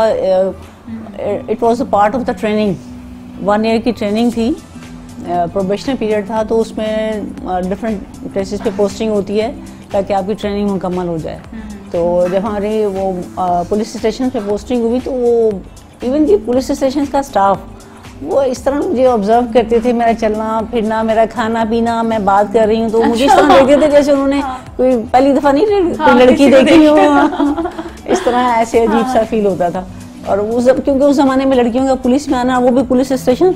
it was a part of the training, 1 year की ट्रेनिंग थी, प्रोबेशनल पीरियड था, तो उसमें डिफरेंट प्लेसेस पे पोस्टिंग होती है ताकि आपकी ट्रेनिंग मुकम्मल हो जाए। तो जब हमारी वो पुलिस स्टेशन पे पोस्टिंग हुई तो वो इवन कि पुलिस स्टेशन का स्टाफ वो इस तरह मुझे ऑब्जर्व करते थे, मेरा चलना फिरना, मेरा खाना पीना, मैं बात कर रही हूँ तो मुझे इस तरह देखते थे जैसे उन्होंने कोई पहली दफ़ा नहीं कोई लड़की देखी हो, इस तरह ऐसे अजीब सा फील होता था। और वो क्योंकि उस जमाने में लड़कियों का पुलिस में आना, वो भी पुलिस स्टेशन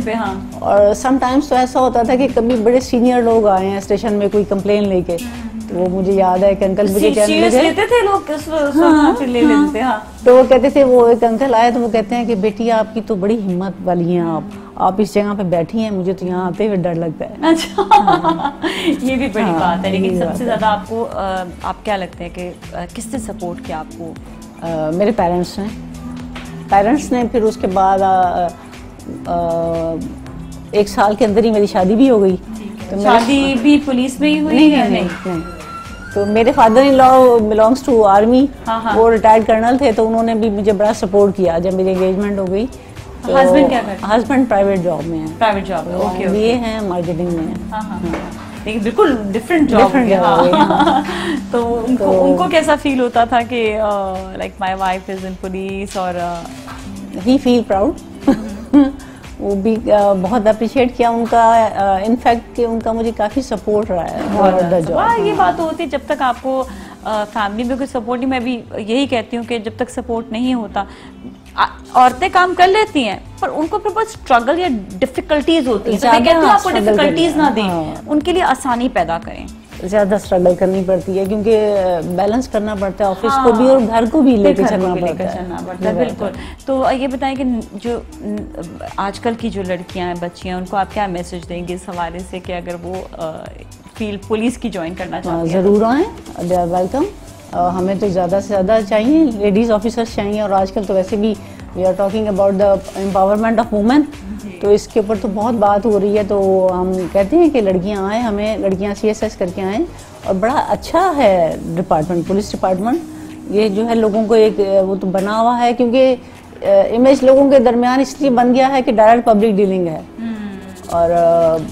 पे हाँ। और समटाइम्स तो ऐसा होता था कि कभी बड़े सीनियर लोग आए हैं स्टेशन में कोई कंप्लेन लेके, तो वो मुझे याद है कि अंकल मुझे लेते थे लोग, ले लेते हाँ। तो वो कहते थे, वो एक अंकल आए तो वो कहते हैं कि बेटी आपकी तो बड़ी हिम्मत वाली हैं, आप इस जगह पे बैठी हैं, मुझे तो यहाँ आते हुए डर लगता है। अच्छा ये भी बड़ी बात है। लेकिन सबसे ज्यादा आपको आप क्या लगते हैं कि किसने सपोर्ट किया आपको? मेरे पेरेंट्स ने, फिर उसके बाद 1 साल के अंदर ही मेरी शादी भी हो गई। तो शादी भी पुलिस में ही हुई? नहीं। तो मेरे father in law belongs to army, वो रिटायर्ड कर्नल थे, तो उन्होंने भी मुझे बड़ा सपोर्ट किया जब मेरी एंगेजमेंट हो गई। तो हस्बैंड क्या करते हैं? हस्बैंड प्राइवेट जॉब में है। प्राइवेट जॉब में, ओके, ये हैं मार्केटिंग में। लेकिन बिल्कुल डिफरेंट जॉब है। तो उनको कैसा फील होता था कि like my wife is in police? और ही फील प्राउड। वो भी बहुत अप्रिशिएट किया उनका, इनफैक्ट कि उनका मुझे काफ़ी सपोर्ट रहा है। ये बात होती है जब तक आपको फैमिली में कोई सपोर्ट नहीं। मैं भी यही कहती हूँ कि जब तक सपोर्ट नहीं होता, औरतें काम कर लेती हैं पर उनको फिर बहुत स्ट्रगल या डिफिकल्टीज होती है। तो मैं कहती हूँ आपको डिफिकल्टीज ना दें, उनके लिए आसानी पैदा करें। ज़्यादा स्ट्रगल करनी पड़ती है क्योंकि बैलेंस करना पड़ता है, ऑफिस को भी और घर को भी लेकर चलना पड़ता है। बिल्कुल। तो ये बताएं कि जो आजकल की जो लड़कियां हैं, बच्चियां, उनको आप क्या मैसेज देंगे इस हवाले से कि अगर वो फील्ड पुलिस की ज्वाइन करना चाहती हैं? ज़रूर आएँ, दे आर वेलकम। हमें तो ज़्यादा से ज़्यादा चाहिए, लेडीज़ ऑफिसर्स चाहिए। और आजकल तो वैसे भी we are talking about the empowerment of women, तो इसके ऊपर तो बहुत बात हो रही है। तो हम कहते हैं कि लड़कियां आएँ, हमें लड़कियां CSS करके आएँ। और बड़ा अच्छा है डिपार्टमेंट, पुलिस डिपार्टमेंट। ये जो है लोगों को एक वो तो बना हुआ है, क्योंकि इमेज लोगों के दरमियान इसलिए बन गया है कि डायरेक्ट पब्लिक डीलिंग है। और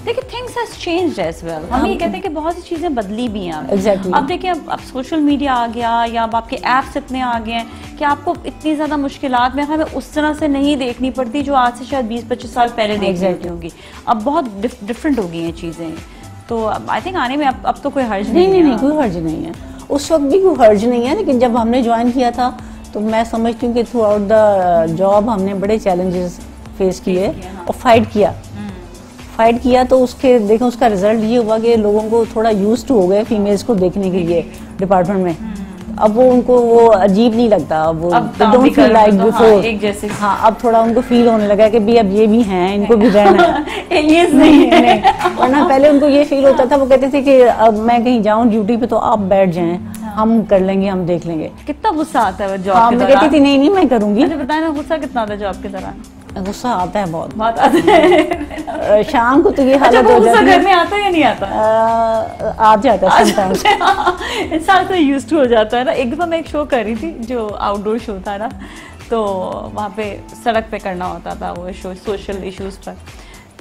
देखिए things has changed as well. हम ये कहते हैं कि बहुत सी चीज़ें बदली भी हैं। Exactly. अब देखिए अब सोशल मीडिया आ गया, या अब आपके ऐप्स इतने आ गए हैं कि आपको इतनी ज़्यादा मुश्किलात में हमें उस तरह से नहीं देखनी पड़ती जो आज से शायद 20-25 साल पहले देखनी होंगी। अब बहुत डिफरेंट हो गई हैं चीज़ें। तो आई थिंक आने में अब तो कोई हर्ज नहीं, कोई हर्ज नहीं है। उस वक्त भी कोई हर्ज नहीं है, लेकिन जब हमने ज्वाइन किया था तो मैं समझती हूँ कि थ्रू आउट द जॉब हमने बड़े चैलेंजेस फेस किए और फाइट किया। तो उसके देखें उसका रिजल्ट ये हुआ कि लोगों को थोड़ा यूज्ड टू हो गए फीमेल्स को देखने के लिए डिपार्टमेंट में। अब वो उनको वो अजीब नहीं लगता, अब वो डोंट फील लाइक बिफोर। एक जैसे हाँ, अब थोड़ा उनको फील होने लगा कि भी अब ये भी हैं, इनको भी रहना है। ये नहीं है। वरना पहले उनको ये फील होता था, वो कहते थे कि अब मैं कहीं जाऊँ ड्यूटी पे तो आप बैठ जाएं, हम कर लेंगे, हम देख लेंगे। कितना गुस्सा आता है जॉब के दौरान? मैं कहती थी नहीं मैं करूँगी। बताए ना, गुस्सा कितना आता है जॉब के दौरान? गुस्सा आता है, बहुत आता है। शाम को तो ये हालत हो जाती है। घर में आता है या नहीं आता? आ जाता है समटाइम्स। इंसान तो यूज्ड टू हो जाता है ना। एक दफा मैं एक शो कर रही थी जो आउटडोर शो था ना, तो वहाँ पे सड़क पे करना होता था वो शो सोशल इश्यूज पर।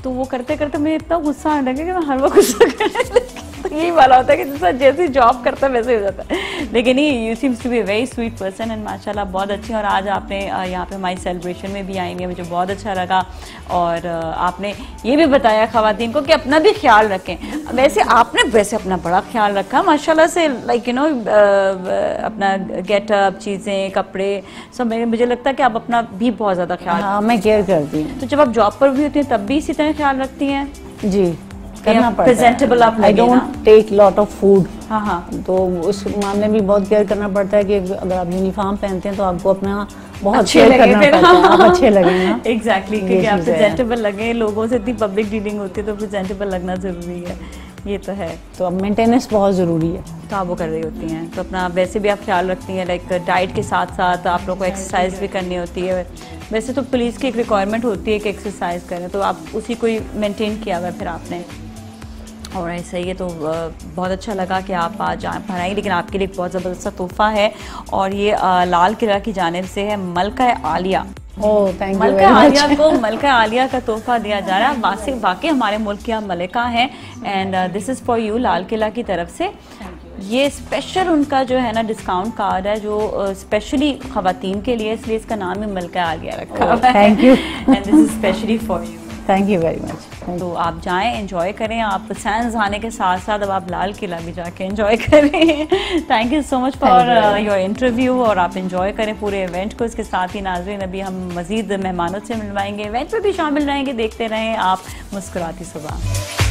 तो वो करते करते मुझे इतना गुस्सा आने लगा कि मैं हर वक्त गुस्सा करने लगी। तो यही वाला होता है कि जैसा जैसे जॉब करता है वैसे हो जाता है। लेकिन you seems to be very sweet person and माशाल्लाह बहुत अच्छी। और आज आपने यहाँ पे हमारी सेलिब्रेशन में भी आई हैं, मुझे बहुत अच्छा लगा। और आपने ये भी बताया ख़वातीन को कि अपना भी ख्याल रखें। वैसे आपने अपना बड़ा ख्याल रखा माशाल्लाह से, लाइक यू नो अपना गेटअप, चीज़ें, कपड़े सब। मुझे लगता है कि आप अपना भी बहुत ज़्यादा ख्याल मैं केयर करती हूँ। तो जब आप जॉब पर भी होती हैं तब भी इसी तरह ख्याल रखती हैं? जी, करना पड़ता है। प्रेजेंटेबल आप I don't take lot of food. हाँ। तो उस मामले में भी बहुत केयर करना पड़ता है कि अगर आप यूनिफॉर्म पहनते हैं तो आपको अपना बहुत अच्छे केयर लगे करना पड़ता है, आप अच्छे लगेंगे। एग्जैक्टली, क्योंकि आप प्रेजेंटेबल लगे। लोगों से इतनी पब्लिक डीलिंग होती है तो प्रेजेंटेबल लगना जरूरी है, ये तो है। तो अब मेंटेनेंस बहुत ज़रूरी है। तो आप वो कर रही होती हैं, तो अपना वैसे भी आप ख्याल रखती हैं, लाइक डाइट के साथ साथ आप लोगों को एक्सरसाइज भी करनी होती है। वैसे तो पुलिस की एक रिक्वायरमेंट होती है कि एक्सरसाइज करें, तो आप उसी को ही मेंटेन किया हुआ फिर आपने। और ऐसा ही है। तो बहुत अच्छा लगा कि आप आज पढ़ाई, लेकिन आपके लिए एक बहुत ज़बरदस्त तोहफा है और ये लाल किला की जानिब से है मलका आलिया। मलका आलिया को मलका आलिया का तोहफा दिया जा रहा है। वाकई हमारे मुल्क की मलिका हैं and this is for you Lal Qila की तरफ से। ये स्पेशल उनका जो है ना डिस्काउंट कार्ड है जो स्पेशली ख़वातीन के लिए, इसलिए इसका नाम ही मलका आलिया रखा हुआ है। Thank you and this is specially for you. Thank you very much. तो आप जाएं, एंजॉय करें। आप साइंस आने के साथ साथ अब आप लाल किला भी जाके एंजॉय करें। Thank you so much for your interview. और आप एंजॉय करें पूरे इवेंट को। इसके साथ ही नाज़रीन अभी हम मज़ीद मेहमानों से मिलवाएंगे, इवेंट में भी शामिल रहेंगे। देखते रहें आप मुस्कुराती सुबह।